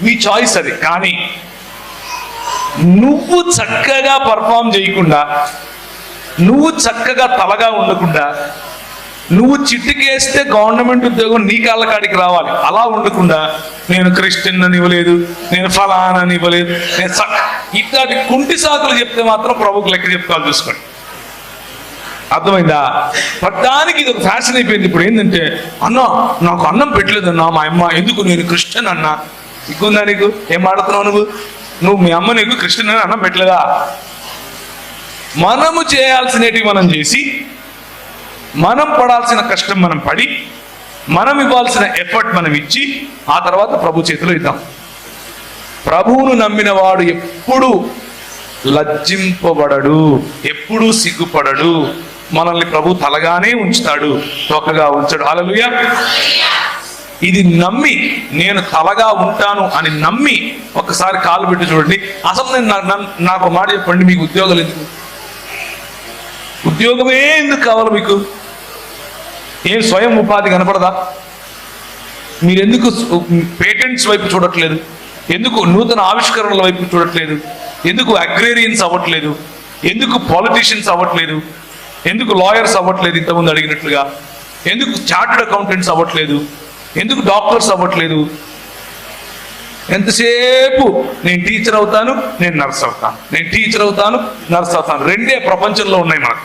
మీ choice అది. కానీ నువ్వు చక్కగా పర్ఫామ్ చేయకుండా, నువ్వు చక్కగా తలగా ఉండకుండా, నువ్వు చిట్టుకేస్తే గవర్నమెంట్ ఉద్యోగం నీ కాళ్ళ కాడికి రావాలి అలా ఉండకుండా, నేను క్రిస్టియన్ అని ఇవ్వలేదు, నేను ఫలానా అని ఇవ్వలేదు, నేను ఇట్లాంటి కుంటి సాకులు చెప్తే మాత్రం ప్రభుకు లెక్క చెప్తాను చూసుకోండి. అర్థమైందా? ప్రధానికి ఇది ఒక ఫ్యాషన్ అయిపోయింది. ఇప్పుడు ఏంటంటే, అన్న నాకు అన్నం పెట్టలేదన్నా మా అమ్మ, ఎందుకు నేను క్రిస్టియన్ అన్నా. ఇగ్గుందా నీకు? ఏం మాడుతున్నావు నువ్వు మీ అమ్మ నీకు క్రిస్టియన్ అని అన్నం పెట్టలేదా? మనము చేయాల్సినవి మనం చేసి, మనం పడాల్సిన కష్టం మనం పడి, మనం ఇవ్వాల్సిన ఎఫర్ట్ మనం ఇచ్చి, ఆ తర్వాత ప్రభు చేతిలో ఇద్దాం. ప్రభువును నమ్మిన వాడు ఎప్పుడు లజ్జింపబడడు, ఎప్పుడూ సిగ్గుపడడు. మనల్ని ప్రభు తలగానే ఉంచుతాడు, తోకగా ఉంచాడు. హల్లెలూయా. ఇది నమ్మి, నేను తలగా ఉంటాను అని నమ్మి ఒకసారి కాలు పెట్టి చూడండి. అసలు నాకు మాట చెప్పండి, మీకు ఉద్యోగాలు ఎందుకు? ఉద్యోగమే ఎందుకు కావాలి మీకు? ఏం స్వయం ఉపాధి కనపడదా? మీరెందుకు పేటెంట్స్ వైపు చూడట్లేదు? ఎందుకు నూతన ఆవిష్కరణల వైపు చూడట్లేదు? ఎందుకు అగ్రేరియన్స్ అవ్వట్లేదు? ఎందుకు పాలిటీషియన్స్ అవ్వట్లేదు? ఎందుకు లాయర్స్ అవ్వట్లేదు ఇంతకుముందు అడిగినట్లుగా? ఎందుకు చార్టర్డ్ అకౌంటెంట్స్ అవ్వట్లేదు? ఎందుకు డాక్టర్స్ అవ్వట్లేదు? ఎంతసేపు నేను టీచర్ అవుతాను, నేను నర్స్ అవుతాను, నేను టీచర్ అవుతాను, నర్స్ అవుతాను, రెండే ప్రపంచంలో ఉన్నాయి మనకు.